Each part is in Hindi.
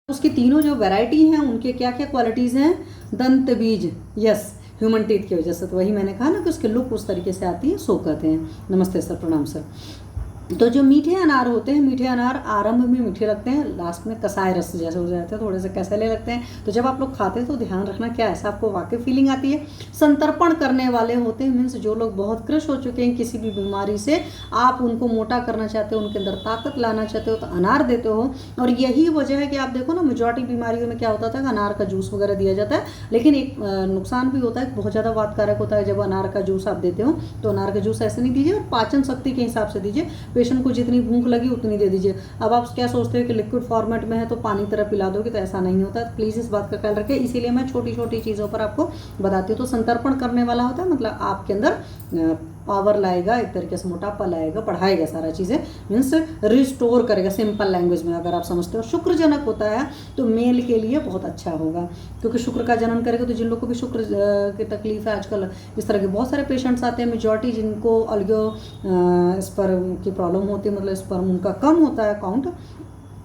उसकी तीनों जो वैरायटी हैं उनके क्या क्या क्वालिटीज़ हैं, दंत बीज, यस, ह्यूमन टीथ की वजह से, तो वही मैंने कहा ना कि उसके लुक उस तरीके से आती है, सो कहते हैं। नमस्ते सर, प्रणाम सर। तो जो मीठे अनार होते हैं, मीठे अनार आरंभ में मीठे लगते हैं, लास्ट में कसाय रस जैसे हो जाते हैं, थोड़े से कैसेले लगते हैं। तो जब आप लोग खाते हैं तो ध्यान रखना क्या ऐसा आपको वाकई फीलिंग आती है। संतर्पण करने वाले होते हैं, मीन्स जो लोग बहुत कृश हो चुके हैं किसी भी बीमारी से, आप उनको मोटा करना चाहते हो, उनके अंदर ताकत लाना चाहते हो, तो अनार देते हो। और यही वजह है कि आप देखो ना, मेजॉरिटी बीमारियों में क्या होता था, अनार का जूस वगैरह दिया जाता है। लेकिन एक नुकसान भी होता है, बहुत ज़्यादा वातकारक होता है जब अनार का जूस आप देते हो। तो अनार का जूस ऐसे नहीं दीजिए, और पाचन शक्ति के हिसाब से दीजिए। पेशेंट को जितनी भूख लगी उतनी दे दीजिए। अब आप क्या सोचते हो कि लिक्विड फॉर्मेट में है तो पानी तरह पिला दोगे, तो ऐसा नहीं होता। प्लीज़ इस बात का ख्याल रखें, इसीलिए मैं छोटी छोटी चीज़ों पर आपको बताती हूँ। तो संतर्पण करने वाला होता है, मतलब आपके अंदर पावर लाएगा, एक तरीके से मोटापा लाएगा, बढ़ाएगा, सारा चीज़ें मीन्स रिस्टोर करेगा, सिंपल लैंग्वेज में अगर आप समझते हो। शुक्रजनक होता है तो मेल के लिए बहुत अच्छा होगा, क्योंकि शुक्र का जनन करेगा। तो जिन लोगों को भी शुक्र की तकलीफ है, आजकल इस तरह के बहुत सारे पेशेंट्स आते हैं, मेजॉरिटी जिनको अल्गियो स्पर्म की प्रॉब्लम होती है, मतलब स्पर्म उनका कम होता है काउंट,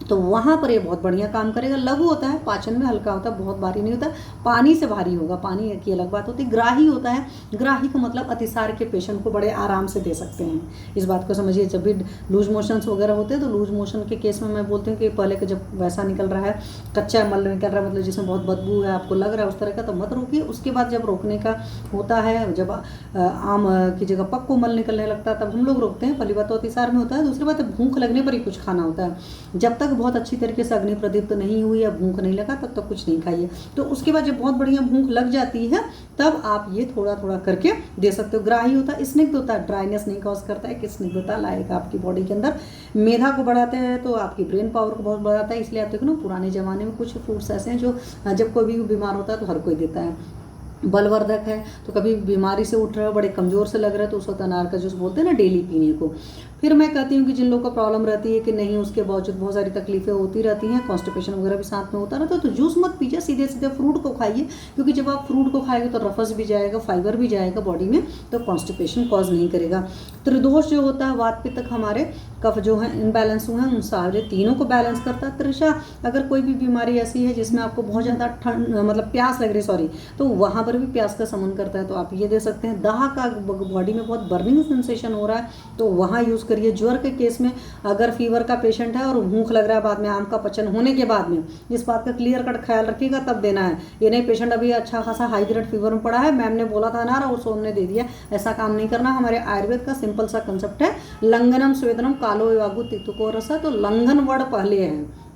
तो वहाँ पर ये बहुत बढ़िया काम करेगा। लघु होता है, पाचन में हल्का होता है, बहुत भारी नहीं होता, पानी से भारी होगा, पानी की अलग बात होती है। ग्राही होता है, ग्राही का मतलब अतिसार के पेशेंट को बड़े आराम से दे सकते हैं, इस बात को समझिए। जब भी लूज मोशंस वगैरह होते हैं तो लूज मोशन के केस में मैं बोलती हूँ कि पहले का जब वैसा निकल रहा है, कच्चा मल निकल रहा है, मतलब जिसमें बहुत बदबू है, आपको लग रहा है उस तरह का, तो मत रोकिए। उसके बाद जब रोकने का होता है, जब आम की जगह पक्को मल निकलने लगता है, तब हम लोग रोकते हैं। पहली बात तो अतिसार में होता है, दूसरी बात भूख लगने पर ही कुछ खाना होता है। जब तक बहुत अच्छी तरीके से अग्नि प्रदीप्त नहीं हुई या भूख नहीं लगा, तब तक कुछ नहीं खाइए। तो उसके बाद जब बहुत बढ़िया भूख लग जाती है, तब आप ये थोड़ा थोड़ा करके दे सकते हो। ग्राही होता है, स्निग्ध होता है, ड्राइनेस नहीं कॉज करता है, कि स्निग्धता लाएगा आपकी बॉडी के अंदर, मेधा को बढ़ाते हैं, तो आपकी ब्रेन पावर को बहुत बढ़ाता है। इसलिए आप देखो ना, पुराने ज़माने में कुछ फ्रूट्स ऐसे हैं जो जब कोई भी बीमार होता है तो हर कोई देता है। बलवर्धक है, तो कभी बीमारी से उठ रहे हो, बड़े कमज़ोर से लग रहे हो, तो उस वक्त अनार का जूस बोलते हैं ना डेली पीने को। फिर मैं कहती हूँ कि जिन लोगों को प्रॉब्लम रहती है कि नहीं, उसके बावजूद बहुत सारी तकलीफें होती रहती हैं, कॉन्स्टिपेशन वगैरह भी साथ में होता रहता है, तो जूस मत पीजिए, सीधे सीधे फ्रूट को खाइए। क्योंकि जब आप फ्रूट को खाएंगे तो रफस भी जाएगा, फाइबर भी जाएगा बॉडी में, तो कॉन्स्टिपेशन कॉज नहीं करेगा। त्रिदोष जो होता है, वात पित्त हमारे कफ जो है इनबैलेंस हुए हैं, उन सारे तीनों को बैलेंस करता है। त्रिषा, अगर कोई भी बीमारी ऐसी है जिसमें आपको बहुत ज़्यादा ठंड, मतलब प्यास लग रही, तो वहाँ पर भी प्यास का समन करता है, तो आप ये दे सकते हैं। दाह का, बॉडी में बहुत बर्निंग सेंसेशन हो रहा है, तो वहाँ यूज़ करिए। ज्वर के केस में अगर फीवर का पेशेंट है और भूख लग रहा है बाद में, आम का पचन होने के बाद में, इस बात का क्लियर कट ख्याल रखिएगा, तब देना है। ये नहीं पेशेंट अभी अच्छा खासा हाई ग्रेड फीवर में पड़ा है, मैम ने बोला था अनार और सोम दे दिया, ऐसा काम नहीं करना। हमारे आयुर्वेद का सिंपल सा कंसेप्ट है, लंघनम स्वेदनम कालो वागु तिक्तको रसा, तो लंघन वर्ड पहले है।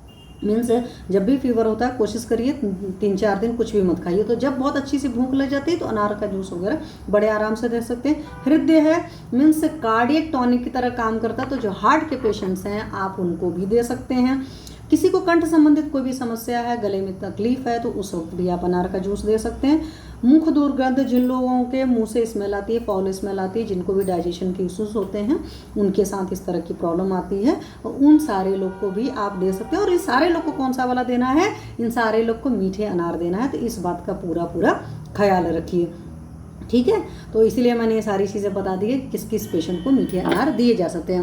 मीन्स जब भी फीवर होता है कोशिश करिए 3-4 दिन कुछ भी मत खाइए। तो जब बहुत अच्छी सी भूख लग जाती है तो अनार का जूस वगैरह बड़े आराम से दे सकते हैं। हृदय है, मीन्स कार्डियक टॉनिक की तरह काम करता है, तो जो हार्ट के पेशेंट्स हैं आप उनको भी दे सकते हैं। किसी को कंठ संबंधित कोई भी समस्या है, गले में तकलीफ है, तो उस वक्त भी आप अनार का जूस दे सकते हैं। मुख दुर्गंध, जिन लोगों के मुंह से स्मेल आती है, फाउल स्मेल आती है, जिनको भी डाइजेशन के इश्यूज होते हैं, उनके साथ इस तरह की प्रॉब्लम आती है, उन सारे लोग को भी आप दे सकते हैं। और इस सारे लोग को कौन सा वाला देना है, इन सारे लोग को मीठे अनार देना है, तो इस बात का पूरा पूरा ख्याल रखिए, ठीक है। तो इसीलिए मैंने ये सारी चीज़ें बता दी है कि किस किस पेशेंट को मीठे अनार दिए जा सकते हैं।